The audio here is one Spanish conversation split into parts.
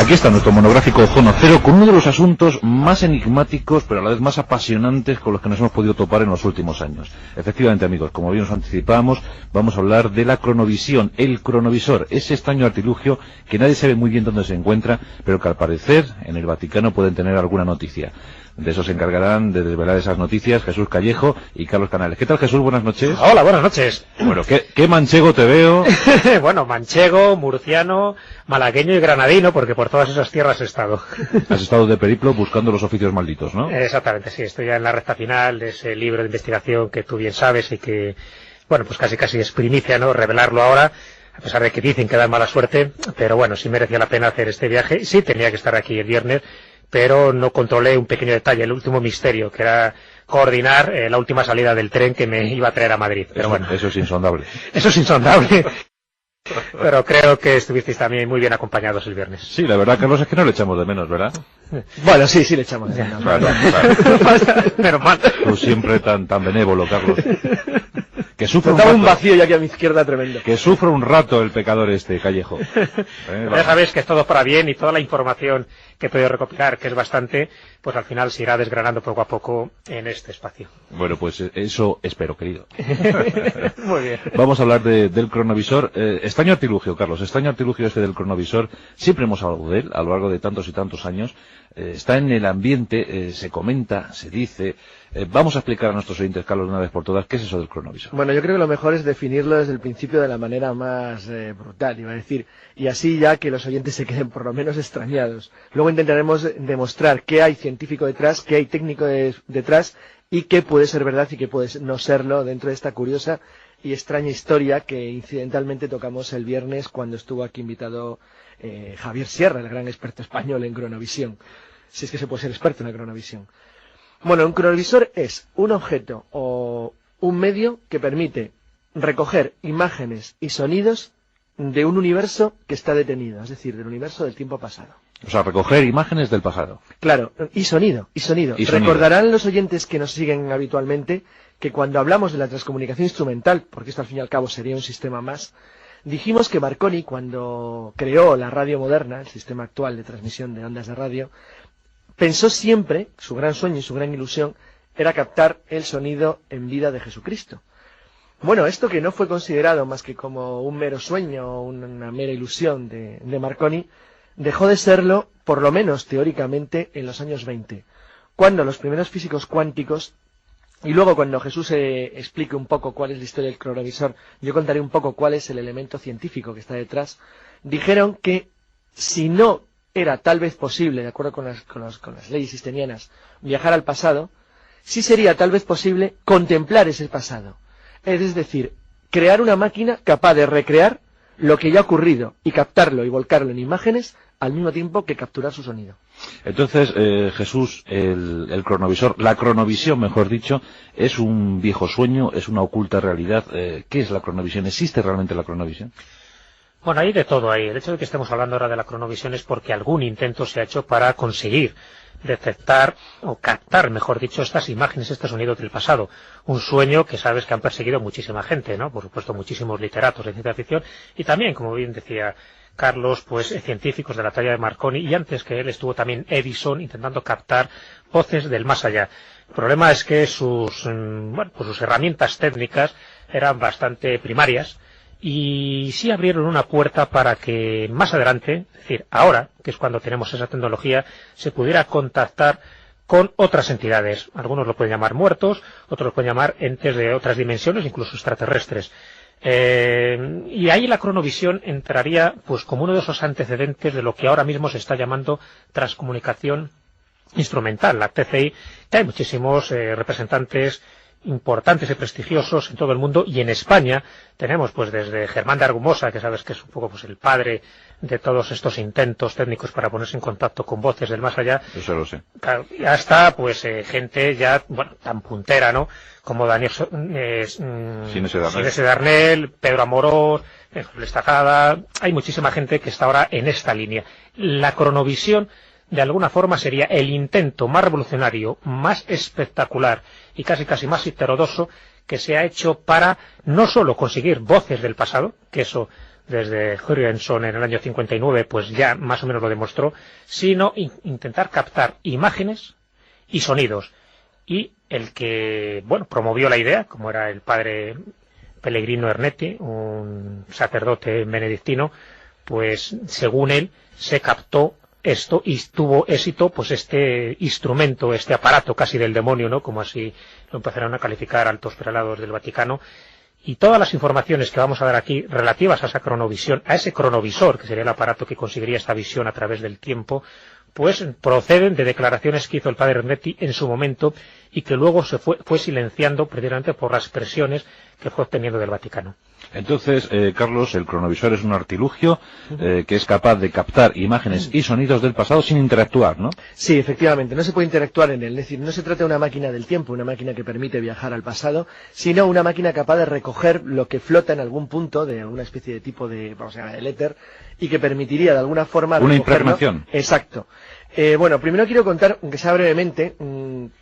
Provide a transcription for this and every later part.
Aquí está nuestro monográfico Ozono Cero con uno de los asuntos más enigmáticos pero a la vez más apasionantes con los que nos hemos podido topar en los últimos años. Efectivamente, amigos, como bien nos anticipábamos, vamos a hablar de la cronovisión, el cronovisor, ese extraño artilugio que nadie sabe muy bien dónde se encuentra, pero que al parecer en el Vaticano pueden tener alguna noticia. De eso se encargarán de desvelar esas noticias Jesús Callejo y Carlos Canales. ¿Qué tal, Jesús? Buenas noches. Hola, buenas noches. Bueno, ¿qué manchego te veo? Bueno, manchego, murciano, malagueño y granadino, porque por todas esas tierras he estado. Has estado de periplo buscando los oficios malditos, ¿no? Exactamente, sí. Estoy ya en la recta final de ese libro de investigación que tú bien sabes y que, bueno, pues casi es primicia, ¿no? Revelarlo ahora, a pesar de que dicen que da mala suerte, pero bueno, sí merecía la pena hacer este viaje. Sí tenía que estar aquí el viernes, pero no controlé un pequeño detalle, el último misterio, que era coordinar la última salida del tren que me iba a traer a Madrid. Pero bueno, eso es insondable. Eso es insondable. Pero creo que estuvisteis también muy bien acompañados el viernes. Sí, la verdad, Carlos, es que no le echamos de menos, ¿verdad? Bueno, sí le echamos de menos. Claro. Pero mal. Tú siempre tan benévolo, Carlos. Que sufre un vacío ya aquí a mi izquierda tremendo. Que sufre un rato el pecador este, Callejo. Ya sabéis que es todo para bien y toda la información que he podido recopilar, que es bastante, pues al final se irá desgranando poco a poco en este espacio. Bueno, pues eso espero, querido. Muy bien. Vamos a hablar del cronovisor. Extraño artilugio, Carlos, extraño artilugio este del cronovisor. Siempre hemos hablado de él a lo largo de tantos y tantos años. Está en el ambiente, se comenta, se dice. Vamos a explicar a nuestros oyentes, Carlos, una vez por todas, ¿qué es eso del cronovisor? Bueno, yo creo que lo mejor es definirlo desde el principio de la manera más brutal, iba a decir, y así ya que los oyentes se queden por lo menos extrañados. Luego intentaremos demostrar qué hay científico detrás, qué hay técnico detrás, y qué puede ser verdad y qué puede no serlo dentro de esta curiosa y extraña historia que incidentalmente tocamos el viernes cuando estuvo aquí invitado Javier Sierra, el gran experto español en cronovisión, si es que se puede ser experto en la cronovisión. Bueno, un cronovisor es un objeto o un medio que permite recoger imágenes y sonidos de un universo que está detenido, es decir, del universo del tiempo pasado. O sea, recoger imágenes del pasado. Claro, y sonido. Recordarán los oyentes que nos siguen habitualmente que cuando hablamos de la transcomunicación instrumental, porque esto al fin y al cabo sería un sistema más, dijimos que Marconi, cuando creó la radio moderna, el sistema actual de transmisión de ondas de radio, pensó siempre, su gran sueño y su gran ilusión, era captar el sonido en vida de Jesucristo. Bueno, esto que no fue considerado más que como un mero sueño o una mera ilusión de Marconi, dejó de serlo, por lo menos teóricamente, en los años 20, cuando los primeros físicos cuánticos, y luego cuando Jesús explique un poco cuál es la historia del cronovisor, yo contaré un poco cuál es el elemento científico que está detrás, dijeron que si no era tal vez posible, de acuerdo con las leyes sistenianas, viajar al pasado, sí sería tal vez posible contemplar ese pasado. Es decir, crear una máquina capaz de recrear lo que ya ha ocurrido y captarlo y volcarlo en imágenes al mismo tiempo que capturar su sonido. Entonces, Jesús, el cronovisor, la cronovisión, mejor dicho, es un viejo sueño, es una oculta realidad. ¿Qué es la cronovisión? ¿Existe realmente la cronovisión? Bueno, hay de todo ahí. El hecho de que estemos hablando ahora de la cronovisión es porque algún intento se ha hecho para conseguir detectar o captar, mejor dicho, estas imágenes, este sonido del pasado. Un sueño que sabes que han perseguido muchísima gente, ¿no? Por supuesto, muchísimos literatos de ciencia ficción y también, como bien decía Carlos, pues científicos de la talla de Marconi, y antes que él estuvo también Edison intentando captar voces del más allá. El problema es que sus herramientas técnicas eran bastante primarias y sí abrieron una puerta para que más adelante, es decir, ahora, que es cuando tenemos esa tecnología, se pudiera contactar con otras entidades. Algunos lo pueden llamar muertos, otros lo pueden llamar entes de otras dimensiones, incluso extraterrestres. Y ahí la cronovisión entraría pues como uno de esos antecedentes de lo que ahora mismo se está llamando transcomunicación instrumental, la TCI, que hay muchísimos representantes importantes y prestigiosos en todo el mundo, y en España tenemos pues desde Germán de Argumosa, que sabes que es un poco pues el padre de todos estos intentos técnicos para ponerse en contacto con voces del más allá. Eso lo sé. Hasta pues gente ya tan puntera, ¿no? Como Daniel Ginés Darnell, Pedro Amorós, Lestajada. Hay muchísima gente que está ahora en esta línea. La cronovisión de alguna forma sería el intento más revolucionario, más espectacular y casi más heterodoxo que se ha hecho para no solo conseguir voces del pasado, que eso desde Jürgensen en el año 59, pues ya más o menos lo demostró, sino intentar captar imágenes y sonidos. Y el que, bueno, promovió la idea, como era el padre Pellegrino Ernetti, un sacerdote benedictino, pues según él se captó esto y tuvo éxito, pues este instrumento, este aparato casi del demonio, ¿no? Como así lo empezaron a calificar altos prelados del Vaticano. Y todas las informaciones que vamos a dar aquí relativas a esa cronovisión, a ese cronovisor, que sería el aparato que conseguiría esta visión a través del tiempo, pues proceden de declaraciones que hizo el padre Ernetti en su momento y que luego se fue silenciando precisamente por las presiones que fue obteniendo del Vaticano. Entonces, Carlos, el cronovisor es un artilugio que es capaz de captar imágenes y sonidos del pasado sin interactuar, ¿no? Sí, efectivamente, no se puede interactuar en él. Es decir, no se trata de una máquina del tiempo, una máquina que permite viajar al pasado, sino una máquina capaz de recoger lo que flota en algún punto de alguna especie de tipo de, vamos a llamar, el éter, y que permitiría de alguna forma una impregnación. Exacto. Bueno, primero quiero contar, aunque sea brevemente,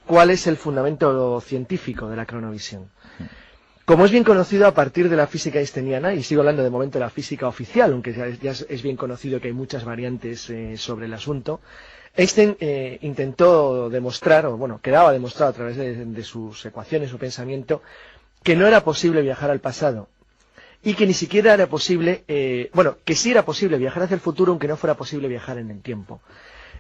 cuál es el fundamento científico de la cronovisión. Como es bien conocido a partir de la física einsteiniana, y sigo hablando de momento de la física oficial, aunque ya es bien conocido que hay muchas variantes sobre el asunto, Einstein intentó demostrar, o bueno, quedaba demostrado a través de sus ecuaciones, su pensamiento, que no era posible viajar al pasado, y que ni siquiera era posible, que sí era posible viajar hacia el futuro, aunque no fuera posible viajar en el tiempo.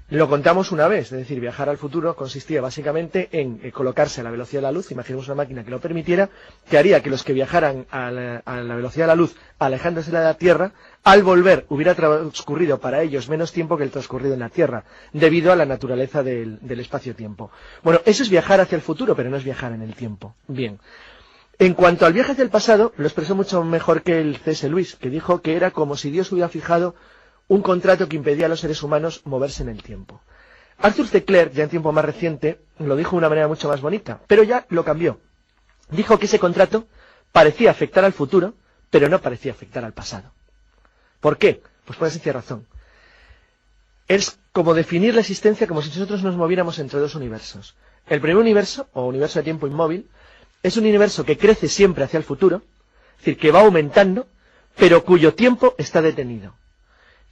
Lo contamos una vez, es decir, viajar al futuro consistía básicamente en colocarse a la velocidad de la luz, imaginemos una máquina que lo permitiera, que haría que los que viajaran a la velocidad de la luz, alejándose de la Tierra, al volver hubiera transcurrido para ellos menos tiempo que el transcurrido en la Tierra, debido a la naturaleza del espacio-tiempo. Bueno, eso es viajar hacia el futuro, pero no es viajar en el tiempo. Bien. En cuanto al viaje hacia el pasado, lo expresó mucho mejor que el C.S. Lewis, que dijo que era como si Dios hubiera fijado un contrato que impedía a los seres humanos moverse en el tiempo. Arthur C. Clarke, ya en tiempo más reciente, lo dijo de una manera mucho más bonita, pero ya lo cambió. Dijo que ese contrato parecía afectar al futuro, pero no parecía afectar al pasado. ¿Por qué? Pues por esa sencilla razón. Es como definir la existencia como si nosotros nos moviéramos entre dos universos. El primer universo, o universo de tiempo inmóvil, es un universo que crece siempre hacia el futuro, es decir, que va aumentando, pero cuyo tiempo está detenido.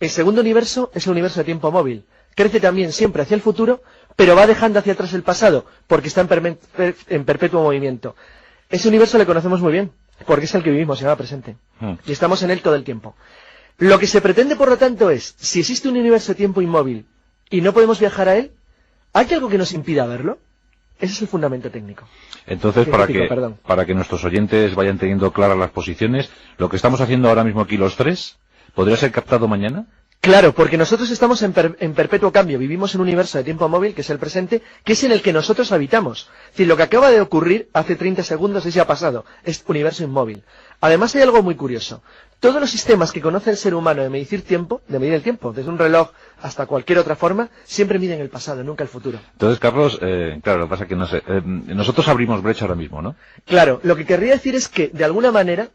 El segundo universo es el universo de tiempo móvil. Crece también siempre hacia el futuro, pero va dejando hacia atrás el pasado, porque está en perpetuo movimiento. Ese universo le conocemos muy bien, porque es el que vivimos, se llama presente. Y estamos en él todo el tiempo. Lo que se pretende, por lo tanto, es, si existe un universo de tiempo inmóvil y no podemos viajar a él, ¿hay algo que nos impida verlo? Ese es el fundamento técnico. Entonces, para que nuestros oyentes vayan teniendo claras las posiciones, lo que estamos haciendo ahora mismo aquí los tres, ¿podría ser captado mañana? Claro, porque nosotros estamos en perpetuo cambio. Vivimos en un universo de tiempo móvil, que es el presente, que es en el que nosotros habitamos. Es decir, lo que acaba de ocurrir hace 30 segundos es ya pasado. Es universo inmóvil. Además hay algo muy curioso. Todos los sistemas que conoce el ser humano de medir el tiempo, desde un reloj hasta cualquier otra forma, siempre miden el pasado, nunca el futuro. Entonces, Carlos, claro, lo que pasa es que no sé, nosotros abrimos brecha ahora mismo, ¿no? Claro, lo que querría decir es que, de alguna manera,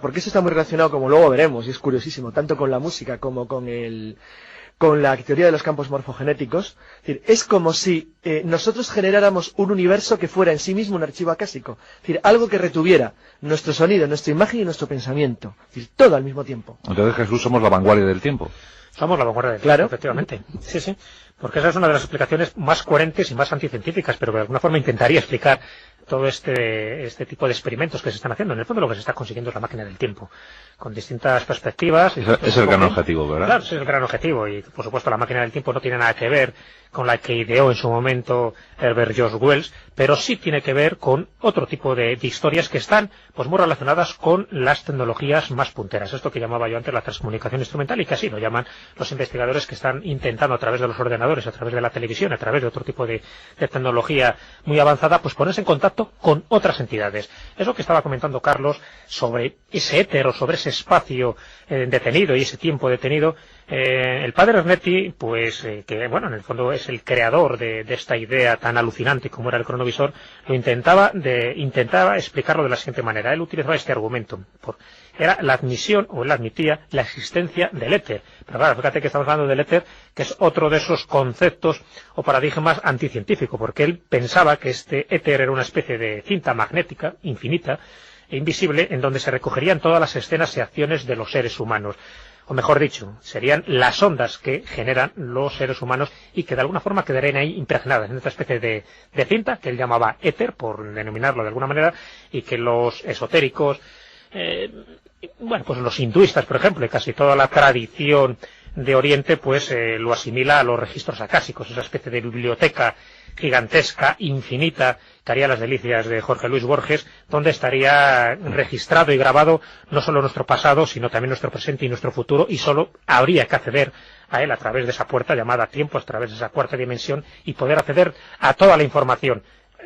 porque eso está muy relacionado, como luego veremos, y es curiosísimo, tanto con la música como con la teoría de los campos morfogenéticos, es como si nosotros generáramos un universo que fuera en sí mismo un archivo acásico, es decir, algo que retuviera nuestro sonido, nuestra imagen y nuestro pensamiento, es decir, todo al mismo tiempo. Entonces, Jesús, somos la vanguardia del tiempo. Somos la vanguardia del tiempo, efectivamente. Sí, sí, porque esa es una de las explicaciones más coherentes y más anticientíficas, pero que de alguna forma intentaría explicar todo este tipo de experimentos que se están haciendo. En el fondo lo que se está consiguiendo es la máquina del tiempo, con distintas perspectivas. Es el gran objetivo, ¿verdad? Claro, ese es el gran objetivo, y por supuesto la máquina del tiempo no tiene nada que ver con la que ideó en su momento Herbert George Wells, pero sí tiene que ver con otro tipo de historias que están pues muy relacionadas con las tecnologías más punteras. Esto que llamaba yo antes la transcomunicación instrumental, y que así lo llaman los investigadores que están intentando a través de los ordenadores, a través de la televisión, a través de otro tipo de tecnología muy avanzada, pues ponerse en contacto con otras entidades. Es lo que estaba comentando Carlos sobre ese éter o sobre ese espacio detenido y ese tiempo detenido. El padre Ernetti, pues que bueno, en el fondo es el creador de esta idea tan alucinante como era el cronovisor, lo intentaba explicarlo de la siguiente manera. Él utilizaba este argumento. Era la admisión, o él admitía, la existencia del éter. Pero claro, fíjate que estamos hablando del éter, que es otro de esos conceptos o paradigmas anticientíficos, porque él pensaba que este éter era una especie de cinta magnética infinita, e invisible, en donde se recogerían todas las escenas y acciones de los seres humanos. O mejor dicho, serían las ondas que generan los seres humanos y que de alguna forma quedarían ahí impregnadas en esta especie de cinta que él llamaba éter, por denominarlo de alguna manera, y que los esotéricos, pues los hinduistas, por ejemplo, y casi toda la tradición de Oriente, pues lo asimila a los registros acásicos, esa especie de biblioteca gigantesca, infinita, que haría las delicias de Jorge Luis Borges, donde estaría registrado y grabado no solo nuestro pasado, sino también nuestro presente y nuestro futuro, y solo habría que acceder a él a través de esa puerta llamada tiempo, a través de esa cuarta dimensión, y poder acceder a toda la información,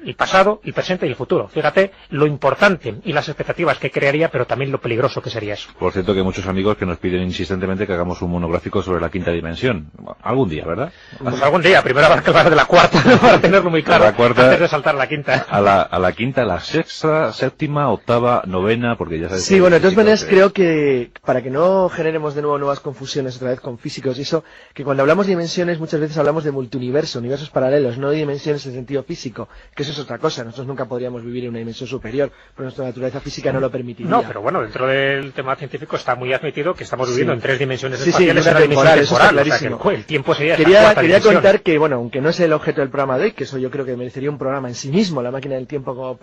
el pasado, el presente y el futuro. Fíjate lo importante y las expectativas que crearía, pero también lo peligroso que sería eso. Por cierto, que hay muchos amigos que nos piden insistentemente que hagamos un monográfico sobre la quinta dimensión. Algún día, ¿verdad? Pues algún día. Primero habrá que hablar de la cuarta, para tenerlo muy claro, antes de saltar a la quinta. A la quinta, la sexta, séptima, octava, novena, porque ya sabes... Sí, bueno, de todas maneras creo que, para que no generemos de nuevo nuevas confusiones otra vez con físicos y eso, que cuando hablamos de dimensiones muchas veces hablamos de multiuniverso, universos paralelos, no de dimensiones en sentido físico, que eso es otra cosa. Nosotros nunca podríamos vivir en una dimensión superior, pero nuestra naturaleza física no lo permitiría. No, pero bueno, dentro del tema científico está muy admitido que estamos viviendo en tres dimensiones espaciales, en una dimensión temporal, eso está clarísimo. O sea que el tiempo sería quería contar que, bueno, aunque no es el objeto del programa de hoy, que eso yo creo que merecería un programa en sí mismo, la máquina del tiempo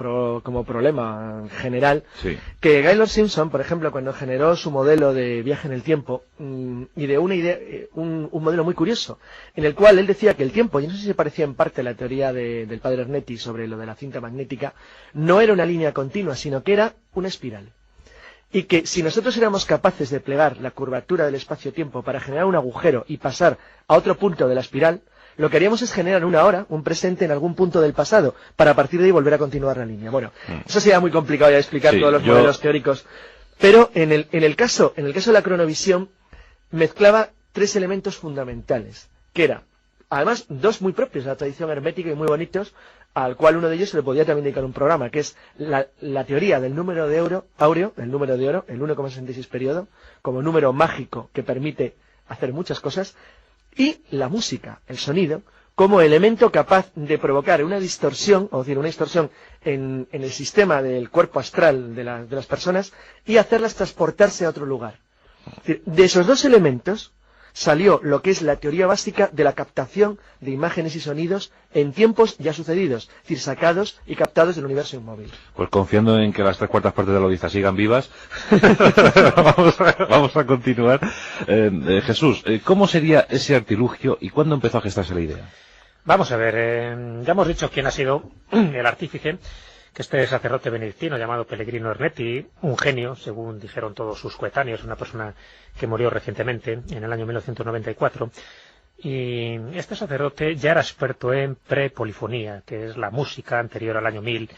como problema general, que Gaylord Simpson, por ejemplo, cuando generó su modelo de viaje en el tiempo, ideó una idea, un modelo muy curioso, en el cual él decía que el tiempo, y no sé si se parecía en parte a la teoría del padre Ernetti sobre lo de la cinta magnética, no era una línea continua, sino que era una espiral. Y que si nosotros éramos capaces de plegar la curvatura del espacio-tiempo para generar un agujero y pasar a otro punto de la espiral, lo que haríamos es generar una hora, un presente en algún punto del pasado, para a partir de ahí volver a continuar la línea. Bueno, eso sería muy complicado ya de explicar todos los modelos teóricos, pero en el caso de la cronovisión, mezclaba tres elementos fundamentales, que era, además, dos muy propios de la tradición hermética y muy bonitos, al cual uno de ellos se le podía también dedicar un programa, que es la teoría del número de áureo, el número de oro, el 1,66 periodo, como número mágico que permite hacer muchas cosas, y la música, el sonido, como elemento capaz de provocar una distorsión, o decir, una distorsión en el sistema del cuerpo astral de las personas y hacerlas transportarse a otro lugar. Es decir, de esos dos elementos salió lo que es la teoría básica de la captación de imágenes y sonidos en tiempos ya sucedidos, es decir, sacados y captados del universo inmóvil. Pues confiando en que las 3/4 partes de la audiencia sigan vivas, vamos a continuar. Jesús, ¿cómo sería ese artilugio y cuándo empezó a gestarse la idea? Vamos a ver, ya hemos dicho quién ha sido el artífice, que este sacerdote benedictino llamado Pellegrino Ernetti, un genio, según dijeron todos sus coetáneos, una persona que murió recientemente, en el año 1994, y este sacerdote ya era experto en prepolifonía, que es la música anterior al año 1000,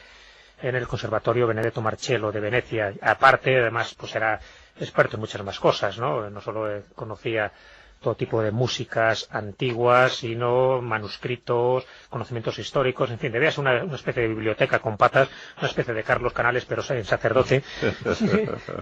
en el Conservatorio Benedetto Marcello de Venecia. Aparte, además, pues era experto en muchas más cosas, ¿no? No solo conocía todo tipo de músicas antiguas, sino manuscritos, conocimientos históricos, en fin, debía ser una especie de biblioteca con patas, una especie de Carlos Canales, pero en sacerdote,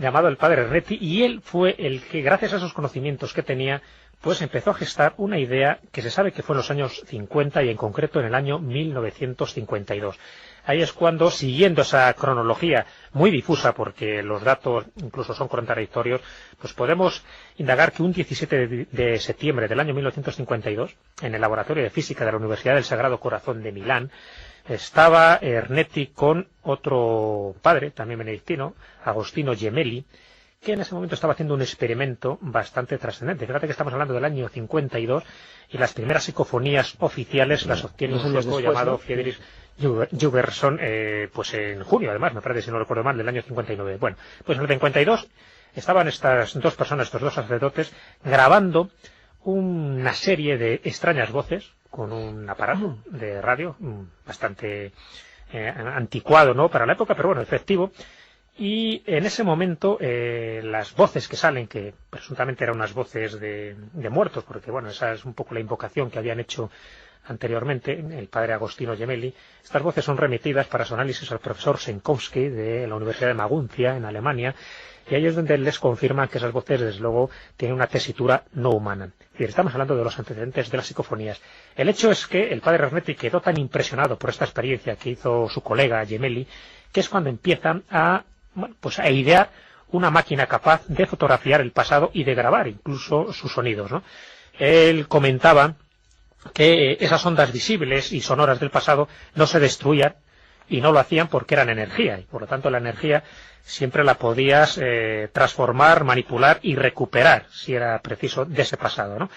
llamado el padre Ernetti, y él fue el que, gracias a esos conocimientos que tenía, pues empezó a gestar una idea que se sabe que fue en los años 50 y en concreto en el año 1952. Ahí es cuando, siguiendo esa cronología muy difusa, porque los datos incluso son contradictorios, pues podemos indagar que un 17 de septiembre del año 1952, en el Laboratorio de Física de la Universidad del Sagrado Corazón de Milán, estaba Ernetti con otro padre, también benedictino, Agostino Gemelli, que en ese momento estaba haciendo un experimento bastante trascendente. Fíjate que estamos hablando del año 52 y las primeras psicofonías oficiales las obtiene un sueco llamado Friedrich Jurgenson, pues en junio, además, me parece, si no recuerdo mal, del año 59. Bueno, pues en el 52 estaban estas dos personas, estos dos sacerdotes, grabando una serie de extrañas voces con un aparato de radio bastante anticuado, ¿no?, para la época, pero bueno, efectivo. Y en ese momento las voces que salen, que presuntamente eran unas voces de muertos, porque bueno, esa es un poco la invocación que habían hecho anteriormente el padre Agostino Gemelli, estas voces son remitidas para su análisis al profesor Senkowski de la Universidad de Maguncia en Alemania, y ahí es donde les confirman que esas voces desde luego tienen una tesitura no humana. Es decir, estamos hablando de los antecedentes de las psicofonías. El hecho es que el padre Ernetti quedó tan impresionado por esta experiencia que hizo su colega Gemelli, que es cuando empiezan a bueno, pues a idear una máquina capaz de fotografiar el pasado y de grabar incluso sus sonidos, ¿no? Él comentaba que esas ondas visibles y sonoras del pasado no se destruían y no lo hacían porque eran energía, y por lo tanto la energía siempre la podías transformar, manipular y recuperar, si era preciso, de ese pasado, ¿no?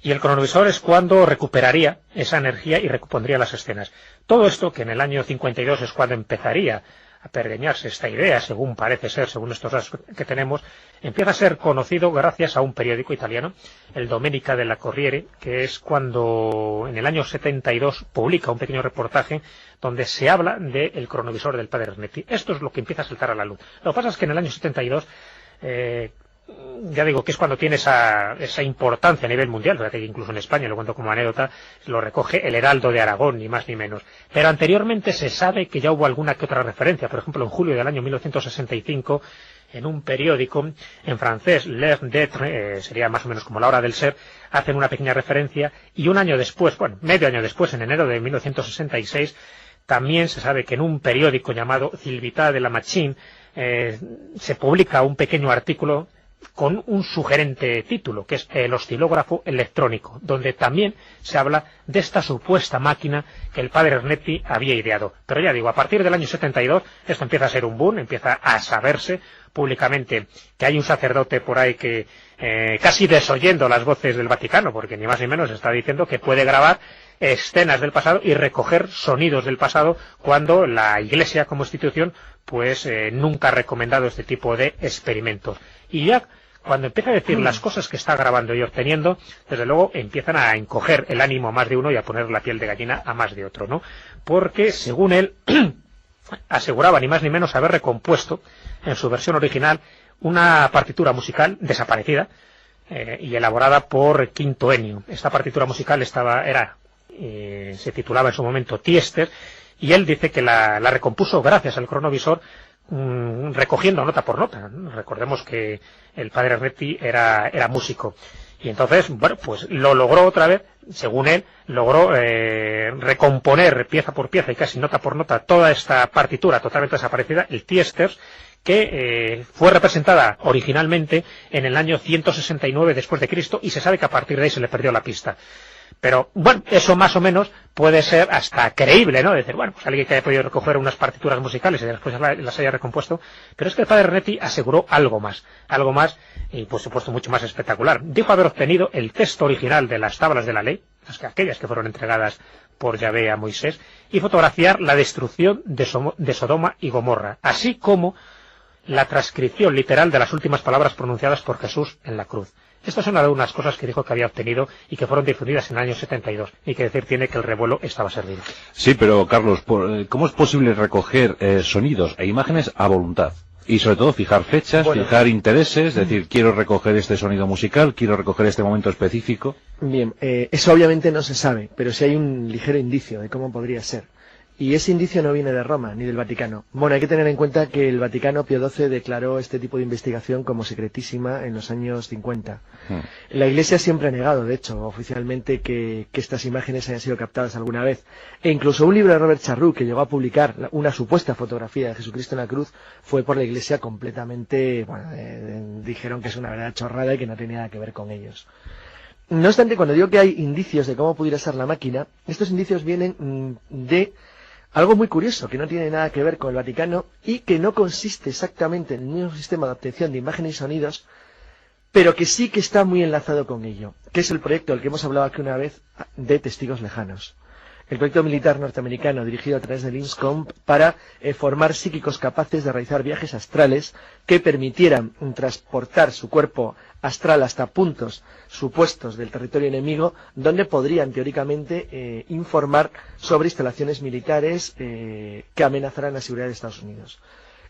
Y el cronovisor es cuando recuperaría esa energía y recompondría las escenas. Todo esto, que en el año 52 es cuando empezaría a pergeñarse esta idea, según parece ser, según estos datos que tenemos, empieza a ser conocido gracias a un periódico italiano, el Domenica della Corriere, que es cuando en el año 72 publica un pequeño reportaje donde se habla del cronovisor del padre Ernetti. Esto es lo que empieza a saltar a la luz. Lo que pasa es que en el año 72 ya digo que es cuando tiene esa importancia a nivel mundial, fíjate que incluso en España, lo cuento como anécdota, lo recoge el Heraldo de Aragón, ni más ni menos. Pero anteriormente se sabe que ya hubo alguna que otra referencia. Por ejemplo, en julio del año 1965, en un periódico en francés, L'Heure d'être, sería más o menos como la hora del ser, hacen una pequeña referencia, y un año después, bueno, medio año después, en enero de 1966, también se sabe que en un periódico llamado Civiltà de la Machine se publica un pequeño artículo con un sugerente título, que es el oscilógrafo electrónico, donde también se habla de esta supuesta máquina que el padre Ernetti había ideado. Pero ya digo, a partir del año 72 esto empieza a ser un boom, empieza a saberse públicamente que hay un sacerdote por ahí que casi desoyendo las voces del Vaticano, porque ni más ni menos está diciendo que puede grabar escenas del pasado y recoger sonidos del pasado, cuando la Iglesia como institución pues nunca ha recomendado este tipo de experimentos. Y ya cuando empieza a decir las cosas que está grabando y obteniendo, desde luego empiezan a encoger el ánimo a más de uno y a poner la piel de gallina a más de otro, ¿no? Porque, según él, aseguraba ni más ni menos haber recompuesto en su versión original una partitura musical desaparecida y elaborada por Quinto Ennio. Esta partitura musical se titulaba en su momento Tiester, y él dice que la recompuso gracias al cronovisor, recogiendo nota por nota. Recordemos que el padre Ernetti era músico, y entonces, bueno, pues lo logró otra vez, según él, logró recomponer pieza por pieza y casi nota por nota toda esta partitura totalmente desaparecida, el Tiester, que fue representada originalmente en el año 169 después de Cristo, y se sabe que a partir de ahí se le perdió la pista. Pero, bueno, eso más o menos puede ser hasta creíble, ¿no? Decir, bueno, pues alguien que haya podido recoger unas partituras musicales y después las haya recompuesto. Pero es que el padre Ernetti aseguró algo más, y por supuesto mucho más espectacular. Dijo haber obtenido el texto original de las tablas de la ley, aquellas que fueron entregadas por Yahvé a Moisés, y fotografiar la destrucción de Sodoma y Gomorra, así como la transcripción literal de las últimas palabras pronunciadas por Jesús en la cruz. Estas son algunas cosas que dijo que había obtenido y que fueron difundidas en el año 72, y que decir tiene que el revuelo estaba servido. Sí, pero Carlos, ¿cómo es posible recoger sonidos e imágenes a voluntad? Y sobre todo fijar fechas, fijar intereses, es decir, quiero recoger este sonido musical, quiero recoger este momento específico. Bien, eso obviamente no se sabe, pero sí hay un ligero indicio de cómo podría ser. Y ese indicio no viene de Roma ni del Vaticano. Bueno, hay que tener en cuenta que el Vaticano, Pío XII, declaró este tipo de investigación como secretísima en los años 50. La Iglesia siempre ha negado, de hecho, oficialmente, que estas imágenes hayan sido captadas alguna vez. E incluso un libro de Robert Charroux, que llegó a publicar una supuesta fotografía de Jesucristo en la cruz, fue por la Iglesia completamente, dijeron que es una verdad chorrada y que no tenía nada que ver con ellos. No obstante, cuando digo que hay indicios de cómo pudiera ser la máquina, estos indicios vienen de algo muy curioso, que no tiene nada que ver con el Vaticano y que no consiste exactamente en el mismo sistema de obtención de imágenes y sonidos, pero que sí que está muy enlazado con ello, que es el proyecto del que hemos hablado aquí una vez de Testigos Lejanos. El proyecto militar norteamericano dirigido a través del INSCOM para formar psíquicos capaces de realizar viajes astrales que permitieran transportar su cuerpo astral hasta puntos supuestos del territorio enemigo, donde podrían teóricamente informar sobre instalaciones militares que amenazarán la seguridad de Estados Unidos.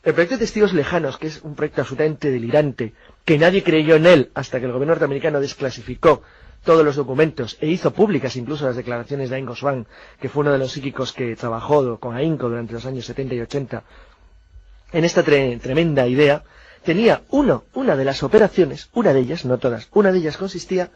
El proyecto de Testigos Lejanos, que es un proyecto absolutamente delirante, que nadie creyó en él hasta que el gobierno norteamericano desclasificó todos los documentos e hizo públicas incluso las declaraciones de Aingo Swan, que fue uno de los psíquicos que trabajó con ahínco durante los años 70 y 80 en esta tremenda idea, tenía una de las operaciones, una de ellas, no todas, una de ellas consistía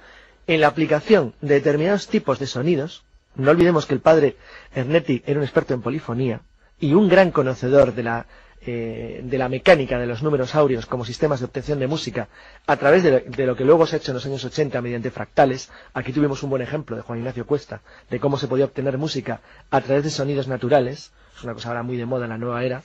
en la aplicación de determinados tipos de sonidos. No olvidemos que el padre Ernetti era un experto en polifonía y un gran conocedor de la de la mecánica de los números áureos como sistemas de obtención de música a través de lo que luego se ha hecho en los años 80 mediante fractales. Aquí tuvimos un buen ejemplo de Juan Ignacio Cuesta, de cómo se podía obtener música a través de sonidos naturales, es una cosa ahora muy de moda en la nueva era,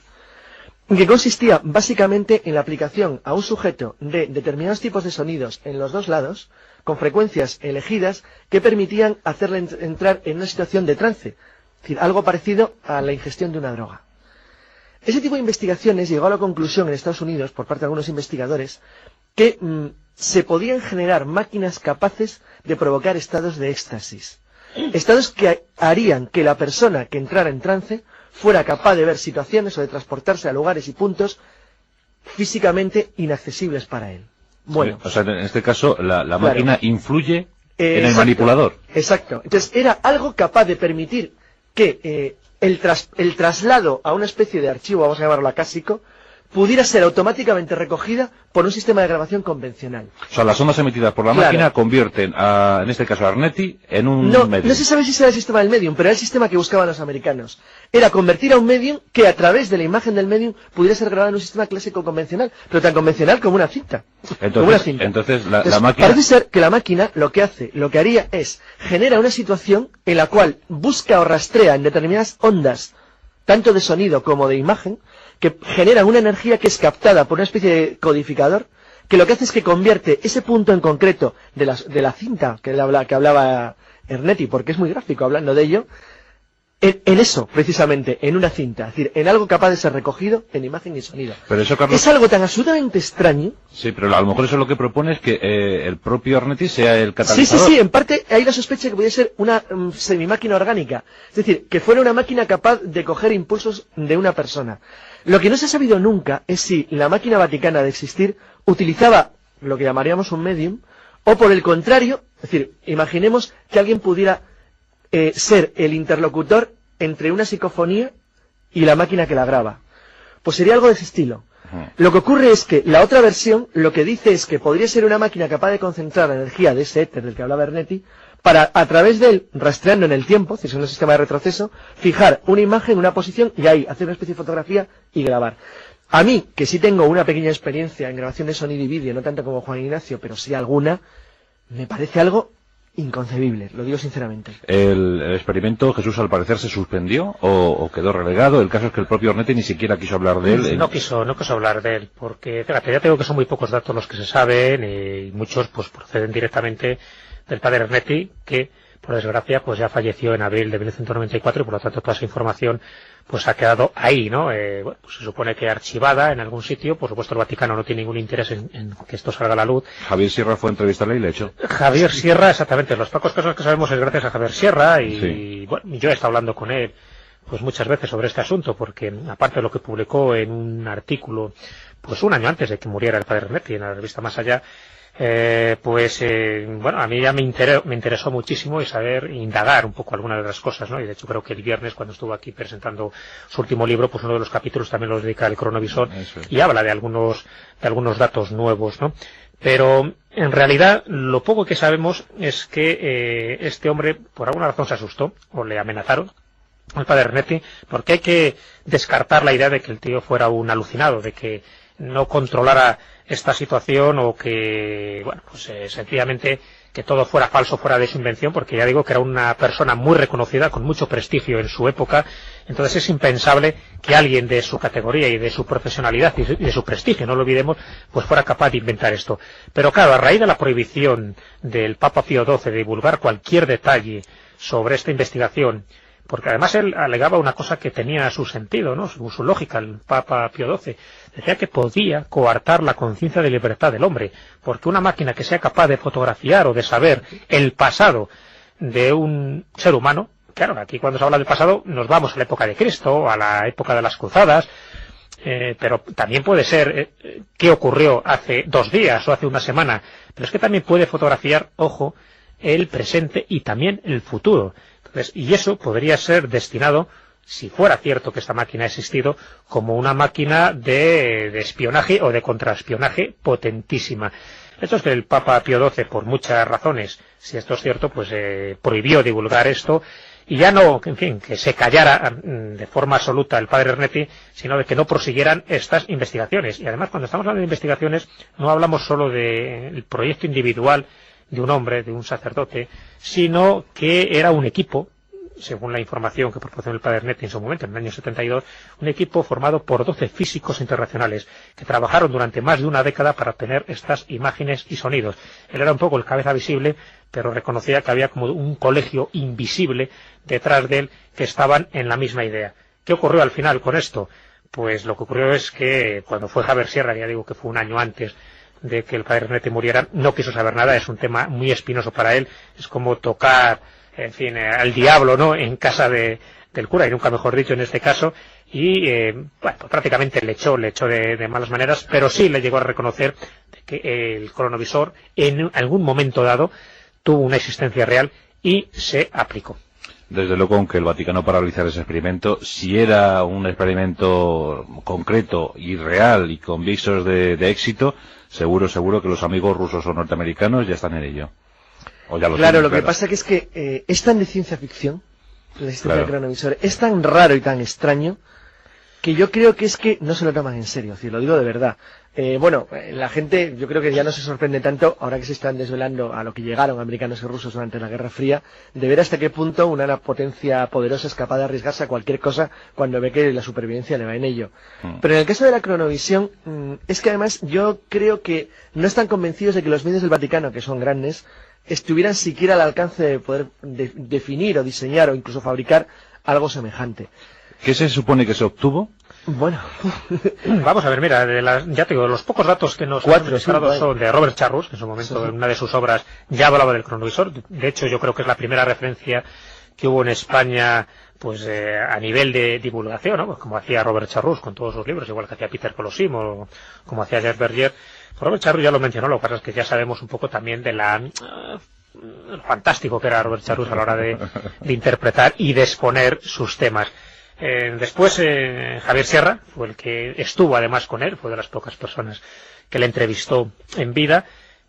que consistía básicamente en la aplicación a un sujeto de determinados tipos de sonidos en los dos lados, con frecuencias elegidas que permitían hacerle entrar en una situación de trance, es decir, algo parecido a la ingestión de una droga. Ese tipo de investigaciones llegó a la conclusión en Estados Unidos, por parte de algunos investigadores, que se podían generar máquinas capaces de provocar estados de éxtasis. Estados que harían que la persona que entrara en trance fuera capaz de ver situaciones o de transportarse a lugares y puntos físicamente inaccesibles para él. Bueno, sí, o sea, en este caso la claro, máquina influye en el manipulador. Exacto. Entonces era algo capaz de permitir que el traslado a una especie de archivo, vamos a llamarlo acásico, pudiera ser automáticamente recogida por un sistema de grabación convencional. O sea, las ondas emitidas por la máquina convierten, en este caso a Arnetti, en un medium. No se sabe si será el sistema del medium, pero era el sistema que buscaban los americanos. Era convertir a un medium que a través de la imagen del medium pudiera ser grabado en un sistema clásico convencional, pero tan convencional como una cinta. Entonces la máquina... Parece ser que la máquina lo que haría es, genera una situación en la cual busca o rastrea en determinadas ondas, tanto de sonido como de imagen, que genera una energía que es captada por una especie de codificador, que lo que hace es que convierte ese punto en concreto de la cinta que hablaba Ernetti, porque es muy gráfico hablando de ello, en eso, precisamente, en una cinta, es decir, en algo capaz de ser recogido en imagen y sonido. Pero eso, Carlos, es algo tan absolutamente extraño. Sí, pero a lo mejor eso lo que propone es que el propio Arnetti sea el catalizador. Sí, en parte hay la sospecha que pudiera ser una semimáquina orgánica, es decir, que fuera una máquina capaz de coger impulsos de una persona. Lo que no se ha sabido nunca es si la máquina vaticana de existir utilizaba lo que llamaríamos un medium, o por el contrario, es decir, imaginemos que alguien pudiera ser el interlocutor entre una psicofonía y la máquina que la graba. Pues sería algo de ese estilo. Lo que ocurre es que la otra versión lo que dice es que podría ser una máquina capaz de concentrar la energía de ese éter del que hablaba Ernetti para, a través de él, rastreando en el tiempo, es decir, en un sistema de retroceso, fijar una imagen, una posición y ahí hacer una especie de fotografía y grabar. A mí, que sí tengo una pequeña experiencia en grabación de sonido y vídeo, no tanto como Juan Ignacio, pero sí alguna, me parece algo inconcebible, lo digo sinceramente. ¿El experimento, Jesús, al parecer se suspendió o quedó relegado? El caso es que el propio Arnetti ni siquiera quiso hablar de él. No quiso hablar de él, porque fíjate, ya tengo que son muy pocos datos los que se saben y muchos pues proceden directamente del padre Arnetti, que por desgracia pues ya falleció en abril de 1994 y por lo tanto toda esa información pues ha quedado ahí, ¿no? Bueno, pues se supone que archivada en algún sitio. Por supuesto el Vaticano no tiene ningún interés en que esto salga a la luz. Javier Sierra fue a entrevistarle y le echó. Javier Sierra, exactamente. Los pocos casos que sabemos es gracias a Javier Sierra y, sí. Bueno, yo he estado hablando con él pues muchas veces sobre este asunto, porque aparte de lo que publicó en un artículo pues un año antes de que muriera el padre Arnetti en la revista Más Allá, bueno, a mí ya me interesó muchísimo y saber indagar un poco algunas de las cosas, ¿no? Y de hecho creo que el viernes, cuando estuvo aquí presentando su último libro, pues uno de los capítulos también los dedica al cronovisor y habla de algunos datos nuevos, ¿no? Pero en realidad lo poco que sabemos es que este hombre por alguna razón se asustó o le amenazaron al padre Arnetti, porque hay que descartar la idea de que el tío fuera un alucinado, de que no controlara esta situación o que, bueno, pues sencillamente que todo fuera falso, fuera de su invención, porque ya digo que era una persona muy reconocida, con mucho prestigio en su época. Entonces es impensable que alguien de su categoría y de su profesionalidad y de su prestigio, no lo olvidemos, pues fuera capaz de inventar esto. Pero claro, a raíz de la prohibición del Papa Pío XII de divulgar cualquier detalle sobre esta investigación, porque además él alegaba una cosa que tenía su sentido, ¿no? Su lógica, el Papa Pío XII. Decía que podía coartar la conciencia de libertad del hombre, porque una máquina que sea capaz de fotografiar o de saber el pasado de un ser humano, claro, aquí cuando se habla del pasado nos vamos a la época de Cristo, a la época de las cruzadas, pero también puede ser qué ocurrió hace 2 días o hace una semana, pero es que también puede fotografiar, ojo, el presente y también el futuro. Entonces, y eso podría ser destinado, si fuera cierto que esta máquina ha existido, como una máquina de espionaje o de contraespionaje potentísima. Esto es que el Papa Pío XII, por muchas razones, si esto es cierto, pues prohibió divulgar esto, y ya no, en fin, que se callara de forma absoluta el padre Ernetti, sino de que no prosiguieran estas investigaciones. Y además, cuando estamos hablando de investigaciones, no hablamos solo del proyecto individual de un hombre, de un sacerdote, sino que era un equipo, según la información que proporcionó el padre Ernetti en su momento, en el año 72, un equipo formado por 12 físicos internacionales que trabajaron durante más de una década para obtener estas imágenes y sonidos. Él era un poco el cabeza visible, pero reconocía que había como un colegio invisible detrás de él que estaban en la misma idea. ¿Qué ocurrió al final con esto? Pues lo que ocurrió es que cuando fue Javier Sierra, ya digo que fue un año antes de que el padre Ernetti muriera, no quiso saber nada, es un tema muy espinoso para él, es como tocar, en fin, al diablo, ¿no?, en casa del cura, y nunca mejor dicho en este caso, y bueno, prácticamente le echó de malas maneras, pero sí le llegó a reconocer que el cronovisor en algún momento dado tuvo una existencia real y se aplicó. Desde luego, aunque el Vaticano para realizar ese experimento, si era un experimento concreto y real y con visos de éxito, seguro que los amigos rusos o norteamericanos ya están en ello. Claro, lo que pasa es que es tan de ciencia ficción, la existencia del cronovisor, es tan raro y tan extraño, que yo creo que es que no se lo toman en serio, si lo digo de verdad. La gente, yo creo que ya no se sorprende tanto, ahora que se están desvelando a lo que llegaron americanos y rusos durante la Guerra Fría, de ver hasta qué punto una potencia poderosa es capaz de arriesgarse a cualquier cosa cuando ve que la supervivencia le va en ello. Pero en el caso de la cronovisión, es que además yo creo que no están convencidos de que los medios del Vaticano, que son grandes, estuvieran siquiera al alcance de poder definir o diseñar o incluso fabricar algo semejante. ¿Qué se supone que se obtuvo? Bueno, vamos a ver, mira, ya te digo, los pocos datos que nos han mostrado son de Robert Charrus, que en su momento en una de sus obras ya hablaba del cronovisor. De hecho, yo creo que es la primera referencia que hubo en España, pues a nivel de divulgación, ¿no? Pues como hacía Robert Charrus con todos sus libros, igual que hacía Peter Colosimo o como hacía Jacques Bergier. Robert Charrus ya lo mencionó, lo que pasa es que ya sabemos un poco también de lo fantástico que era Robert Charrus a la hora de interpretar y de exponer sus temas. Después Javier Sierra fue el que estuvo además con él, fue de las pocas personas que le entrevistó en vida,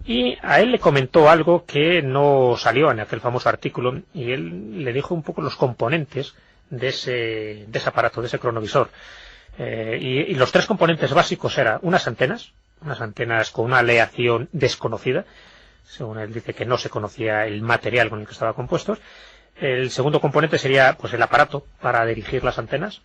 y a él le comentó algo que no salió en aquel famoso artículo, y él le dijo un poco los componentes de ese aparato, de ese cronovisor. Y los tres componentes básicos eran unas antenas con una aleación desconocida, según él dice que no se conocía el material con el que estaban compuestos. El segundo componente sería pues el aparato para dirigir las antenas,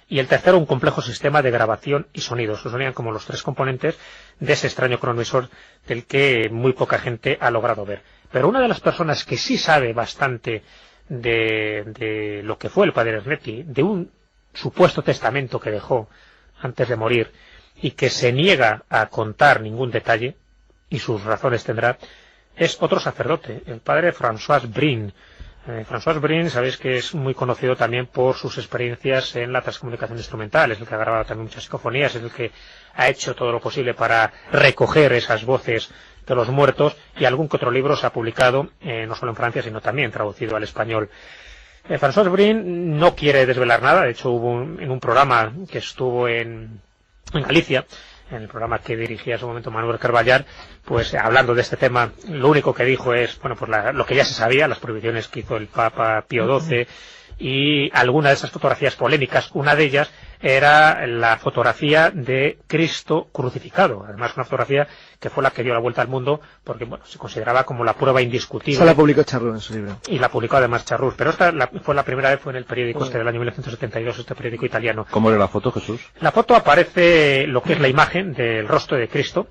y el tercero un complejo sistema de grabación y sonido. Esos serían como los tres componentes de ese extraño cronovisor del que muy poca gente ha logrado ver. Pero una de las personas que sí sabe bastante de lo que fue el padre Ernetti, de un supuesto testamento que dejó antes de morir y que se niega a contar ningún detalle, y sus razones tendrá, es otro sacerdote, el padre François Brin. François Brin, sabéis que es muy conocido también por sus experiencias en la transcomunicación instrumental, es el que ha grabado también muchas psicofonías, es el que ha hecho todo lo posible para recoger esas voces de los muertos, y algún que otro libro se ha publicado, no solo en Francia, sino también traducido al español. François Brin no quiere desvelar nada, de hecho hubo en un programa que estuvo en Galicia, en el programa que dirigía en su momento Manuel Carballar, pues hablando de este tema, lo único que dijo es, bueno, pues lo que ya se sabía, las prohibiciones que hizo el Papa Pío XII, y alguna de esas fotografías polémicas. Una de ellas era la fotografía de Cristo crucificado, además una fotografía que fue la que dio la vuelta al mundo, porque bueno, se consideraba como la prueba indiscutible. Esa la publicó Charrús en su libro. Y la publicó además Charrús, pero esta fue la primera vez, fue en el periódico del año 1972, este periódico italiano. ¿Cómo era la foto, Jesús? La foto aparece lo que es la imagen del rostro de Cristo,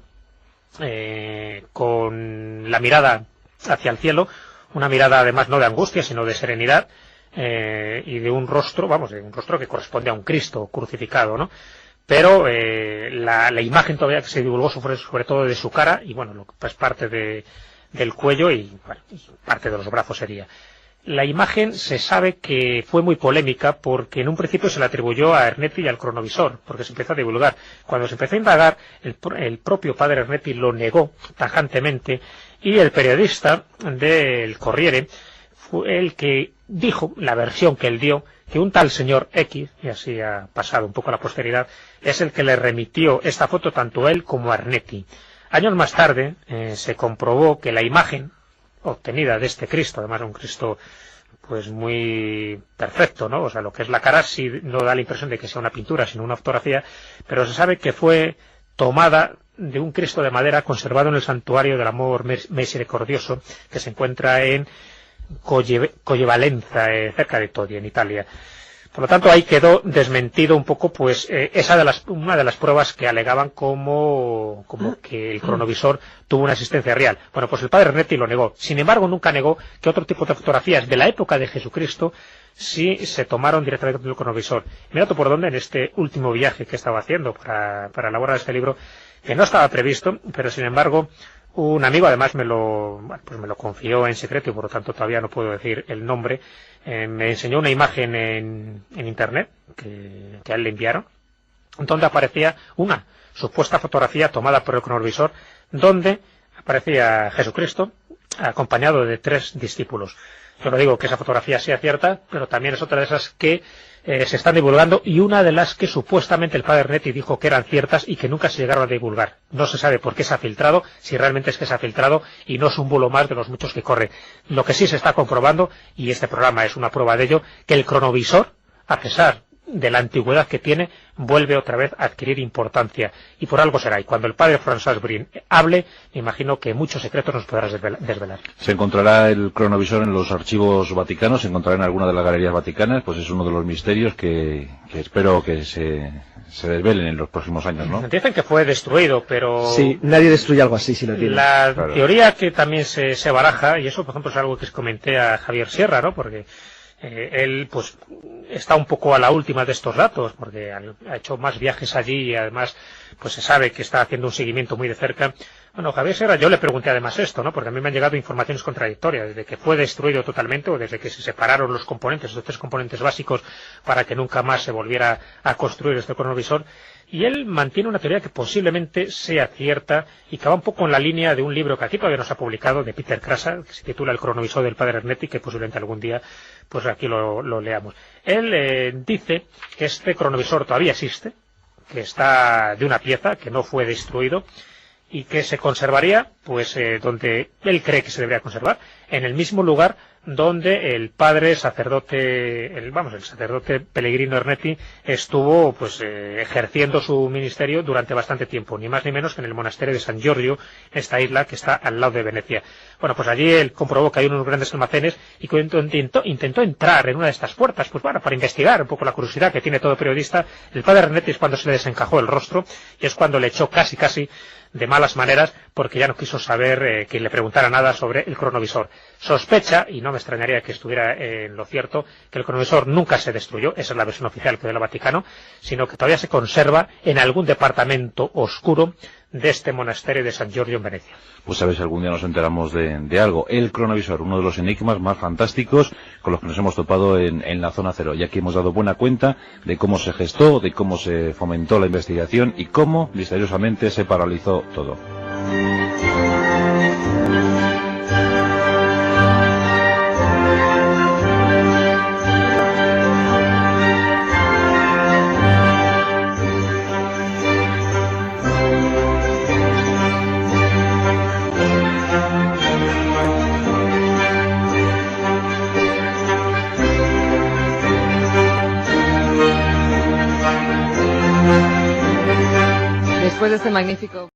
con la mirada hacia el cielo, una mirada además no de angustia, sino de serenidad, y de un rostro, de un rostro que corresponde a un Cristo crucificado, ¿no? Pero la imagen todavía que se divulgó sobre todo de su cara, y bueno, lo que es parte del cuello y bueno, parte de los brazos sería. La imagen se sabe que fue muy polémica porque en un principio se le atribuyó a Ernetti y al cronovisor, porque se empezó a divulgar. Cuando se empezó a indagar, el propio padre Ernetti lo negó tajantemente, y el periodista del Corriere fue el que dijo, la versión que él dio, que un tal señor X, y así ha pasado un poco a la posteridad, es el que le remitió esta foto tanto a él como a Ernetti. Años más tarde se comprobó que la imagen obtenida de este Cristo, además un Cristo pues muy perfecto, ¿no? O sea, lo que es la cara sí no da la impresión de que sea una pintura, sino una fotografía, pero se sabe que fue tomada de un Cristo de madera conservado en el Santuario del Amor Misericordioso, que se encuentra en Collevalenza, cerca de Todi, en Italia. Por lo tanto, ahí quedó desmentido un poco, pues, una de las pruebas que alegaban como que el cronovisor tuvo una existencia real. Bueno, pues el padre Ernetti lo negó. Sin embargo, nunca negó que otro tipo de fotografías de la época de Jesucristo sí se tomaron directamente del cronovisor. Mira tú por dónde, en este último viaje que estaba haciendo para elaborar este libro, que no estaba previsto, pero sin embargo, un amigo además me lo confió en secreto y por lo tanto todavía no puedo decir el nombre. Me enseñó una imagen en internet que a él le enviaron, donde aparecía una supuesta fotografía tomada por el cronovisor, donde aparecía Jesucristo acompañado de 3 discípulos. Yo no digo que esa fotografía sea cierta, pero también es otra de esas que se están divulgando, y una de las que supuestamente el padre Ernetti dijo que eran ciertas y que nunca se llegaron a divulgar. No se sabe por qué se ha filtrado, si realmente es que se ha filtrado y no es un bulo más de los muchos que corren. Lo que sí se está comprobando, y este programa es una prueba de ello, que el cronovisor, a pesar de la antigüedad que tiene, vuelve otra vez a adquirir importancia, y por algo será. Y cuando el padre François Brin hable, me imagino que muchos secretos nos podrás desvelar. ¿Se encontrará el cronovisor en los archivos vaticanos? ¿Se encontrará en alguna de las galerías vaticanas? Pues es uno de los misterios que espero que se desvelen en los próximos años, ¿no? Dicen que fue destruido, pero... Sí, nadie destruye algo así si lo tiene. La teoría que también se baraja, y eso por ejemplo es algo que comenté a Javier Sierra, ¿no? Porque él pues está un poco a la última de estos datos, porque ha hecho más viajes allí y además pues se sabe que está haciendo un seguimiento muy de cerca. Bueno, Javier Serra, yo le pregunté además esto, ¿no? Porque a mí me han llegado informaciones contradictorias, desde que fue destruido totalmente o desde que se separaron los componentes, los 3 componentes básicos, para que nunca más se volviera a construir este cronovisor. Y él mantiene una teoría que posiblemente sea cierta y que va un poco en la línea de un libro que aquí todavía no se ha publicado, de Peter Krasa, que se titula El cronovisor del padre Ernetti, que posiblemente algún día pues aquí lo leamos. Él dice que este cronovisor todavía existe, que está de una pieza, que no fue destruido, y que se conservaría pues donde él cree que se debería conservar, en el mismo lugar donde el padre sacerdote, el sacerdote Pellegrino Ernetti estuvo pues ejerciendo su ministerio durante bastante tiempo, ni más ni menos que en el monasterio de San Giorgio, esta isla que está al lado de Venecia. Bueno, pues allí él comprobó que hay unos grandes almacenes y cuando intentó entrar en una de estas puertas, pues bueno, para investigar un poco la curiosidad que tiene todo periodista, el padre Ernetti es cuando se le desencajó el rostro y es cuando le echó casi de malas maneras, porque ya no quiso saber que le preguntara nada sobre el cronovisor. Sospecha, y no me extrañaría que estuviera en lo cierto, que el cronovisor nunca se destruyó, esa es la versión oficial que dio el Vaticano, sino que todavía se conserva en algún departamento oscuro de este monasterio de San Giorgio en Venecia. Pues a ver si algún día nos enteramos de algo. El cronovisor, uno de los enigmas más fantásticos con los que nos hemos topado en la zona cero. Y aquí hemos dado buena cuenta de cómo se gestó, de cómo se fomentó la investigación y cómo misteriosamente se paralizó todo. Después de este magnífico